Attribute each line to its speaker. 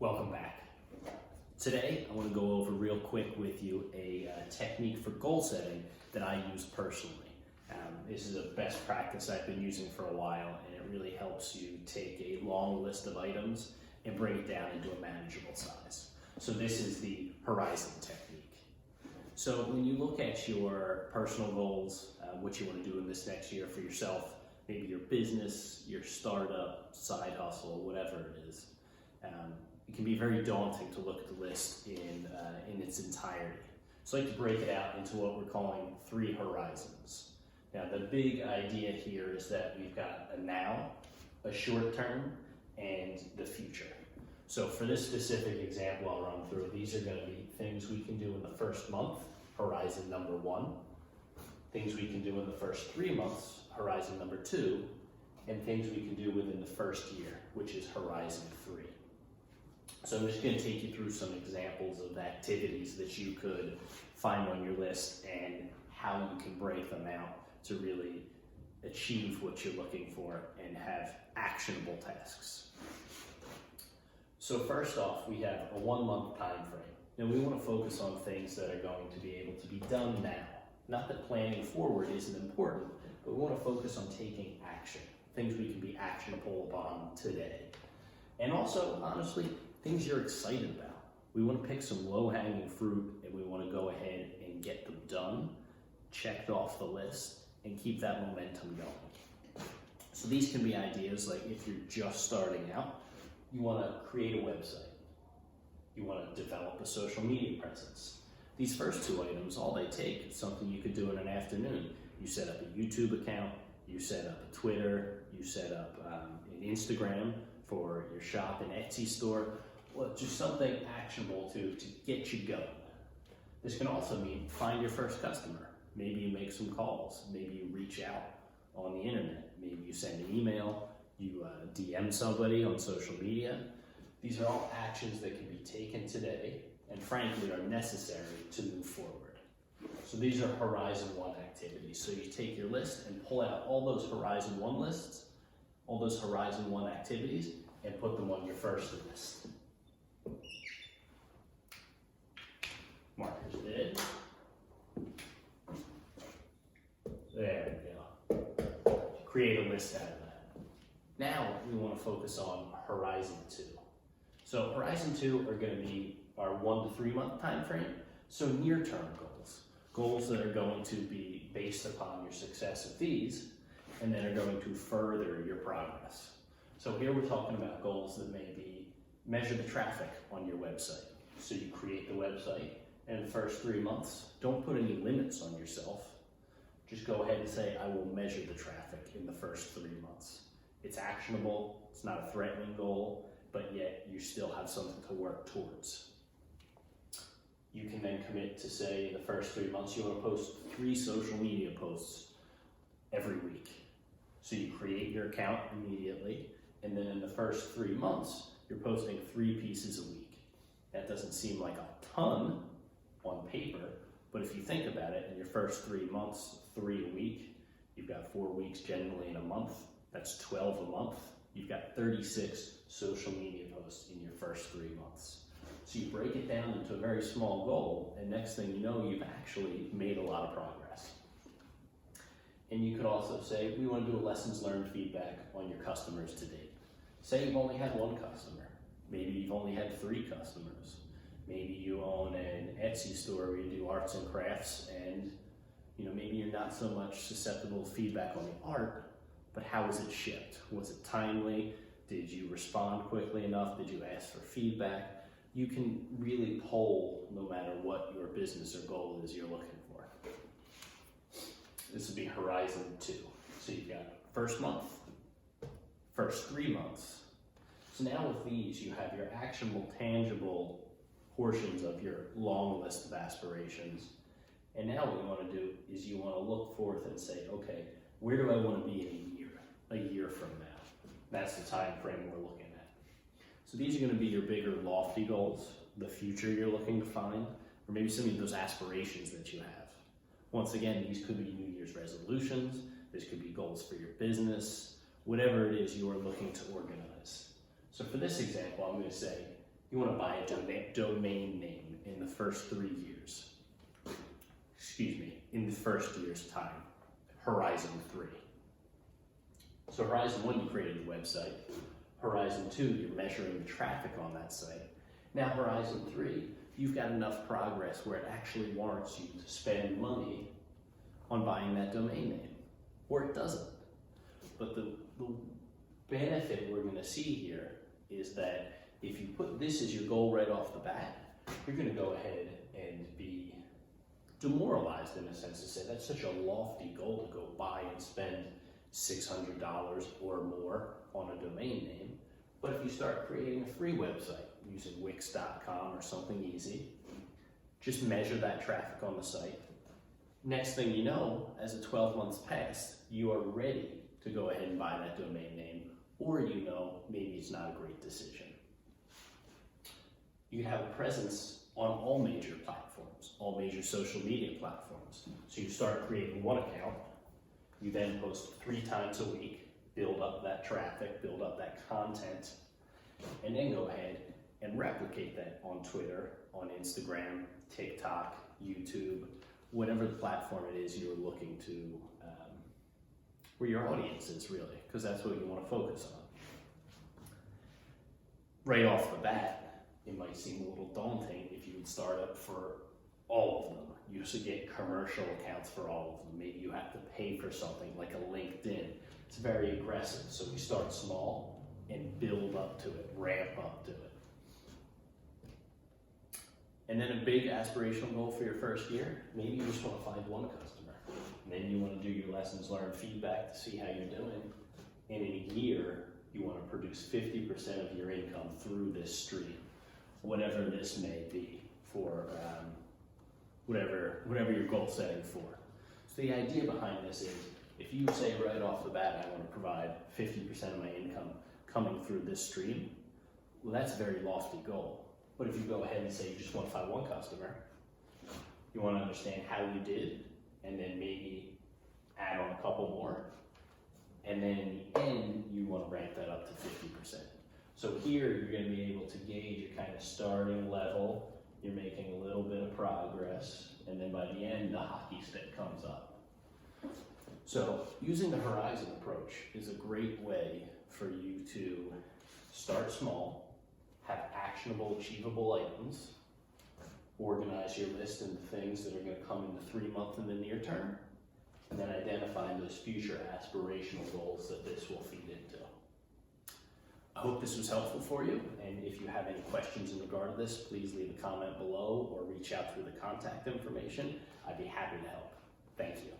Speaker 1: Welcome back. Today, I want to go over real quick with you a technique for goal setting that I use personally. This is a best practice I've been using for a while, and it really helps you take a long list of items and bring it down into a manageable size. So this is the horizon technique. So when you look at your personal goals, what you want to do in this next year for yourself, maybe your business, your startup, side hustle, whatever it is, it can be very daunting to look at the list in its entirety. So I like to break it out into what we're calling 3 horizons. Now the big idea here is that we've got a now, a short term, and the future. So for this specific example I'll run through, these are going to be things we can do in the first month, horizon number 1, things we can do in the first 3 months, horizon number 2, and things we can do within the first year, which is horizon 3. So I'm just going to take you through some examples of activities that you could find on your list and how you can break them out to really achieve what you're looking for and have actionable tasks. So first off, we have a 1-month time frame. Now we want to focus on things that are going to be able to be done now. Not that planning forward isn't important, but we want to focus on taking action, things we can be actionable upon today. And also, honestly, things you're excited about. We want to pick some low-hanging fruit and we want to go ahead and get them done, checked off the list, and keep that momentum going. So these can be ideas like if you're just starting out, you want to create a website. You want to develop a social media presence. These first 2 items, all they take is something you could do in an afternoon. You set up a YouTube account, you set up a Twitter, you set up an Instagram for your shop and Etsy store. Well, just something actionable to get you going. This can also mean find your first customer. Maybe you make some calls. Maybe you reach out on the internet. Maybe you send an email. You DM somebody on social media. These are all actions that can be taken today and frankly are necessary to move forward. So these are Horizon 1 activities. So you take your list and pull out all those Horizon 1 lists, all those Horizon 1 activities, and put them on your first list. Markers did. There we go. Create a list out of that. Now we want to focus on Horizon 2. So Horizon 2 are going to be our 1 to 3 month time frame. So near-term goals. Goals that are going to be based upon your success of these and then are going to further your progress. So here we're talking about goals that may be measure the traffic on your website. So you create the website, and in the first 3 months, don't put any limits on yourself. Just go ahead and say, I will measure the traffic in the first 3 months. It's actionable, it's not a threatening goal, but yet you still have something to work towards. You can then commit to say in the first 3 months, you want to post 3 social media posts every week. So you create your account immediately, and then in the first 3 months, you're posting 3 pieces a week. That doesn't seem like a ton on paper, but if you think about it, in your first 3 months, 3 a week, you've got 4 weeks generally in a month, that's 12 a month. You've got 36 social media posts in your first 3 months. So you break it down into a very small goal, and next thing you know, you've actually made a lot of progress. And you could also say, we want to do a lessons learned feedback on your customers to date. Say you've only had 1 customer. Maybe you've only had 3 customers. Maybe you own an Etsy store where you do arts and crafts, and maybe you're not so much susceptible to feedback on the art, but how was it shipped? Was it timely? Did you respond quickly enough? Did you ask for feedback? You can really poll no matter what your business or goal is you're looking for. This would be Horizon 2. So you've got first month, first 3 months. So now with these, you have your actionable, tangible portions of your long list of aspirations. And now what you want to do is you want to look forth and say, okay, where do I want to be in a year from now? That's the time frame we're looking at. So these are going to be your bigger, lofty goals, the future you're looking to find, or maybe some of those aspirations that you have. Once again, these could be New Year's resolutions, this could be goals for your business, whatever it is you are looking to organize. So for this example, I'm going to say, You want to buy a domain name in the first 3 years. Excuse me, in the first year's time, Horizon 3. So Horizon 1, you created the website. Horizon 2, you're measuring the traffic on that site. Now Horizon 3, you've got enough progress where it actually warrants you to spend money on buying that domain name, or it doesn't. But the benefit we're going to see here is that if you put this as your goal right off the bat, you're going to go ahead and be demoralized in a sense to say that's such a lofty goal to go buy and spend $600 or more on a domain name. But if you start creating a free website using Wix.com or something easy, just measure that traffic on the site. Next thing you know, as the 12 months pass, you are ready to go ahead and buy that domain name, or you know maybe it's not a great decision. You can have a presence on all major platforms, all major social media platforms. So you start creating one account, you then post 3 times a week, build up that traffic, build up that content, and then go ahead and replicate that on Twitter, on Instagram, TikTok, YouTube, whatever the platform it is you're looking to, where your audience is really, because that's what you want to focus on. Right off the bat, it might seem a little daunting if you would start up for all of them. You should get commercial accounts for all of them. Maybe you have to pay for something like a LinkedIn. It's very aggressive, so we start small and build up to it, ramp up to it. And then a big aspirational goal for your first year, maybe you just want to find one customer. And then you want to do your lessons learned feedback to see how you're doing. And in a year, you want to produce 50% of your income through this stream, whatever this may be for whatever your goal setting for. So the idea behind this is, if you say right off the bat, I want to provide 50% of my income coming through this stream, well, that's a very lofty goal. But if you go ahead and say you just want to find one customer, you want to understand how you did, and then maybe add on a couple more, and then in the end, you want to ramp that up to 50%. So here, you're going to be able to gauge your kind of starting level, you're making a little bit of progress, and then by the end, the hockey stick comes up. So using the Horizon approach is a great way for you to start small, have actionable, achievable items, organize your list into things that are going to come in the 3 month and the near term, and then identifying those future aspirational goals that this will feed into. I hope this was helpful for you, and if you have any questions in regard to this, please leave a comment below or reach out through the contact information. I'd be happy to help. Thank you.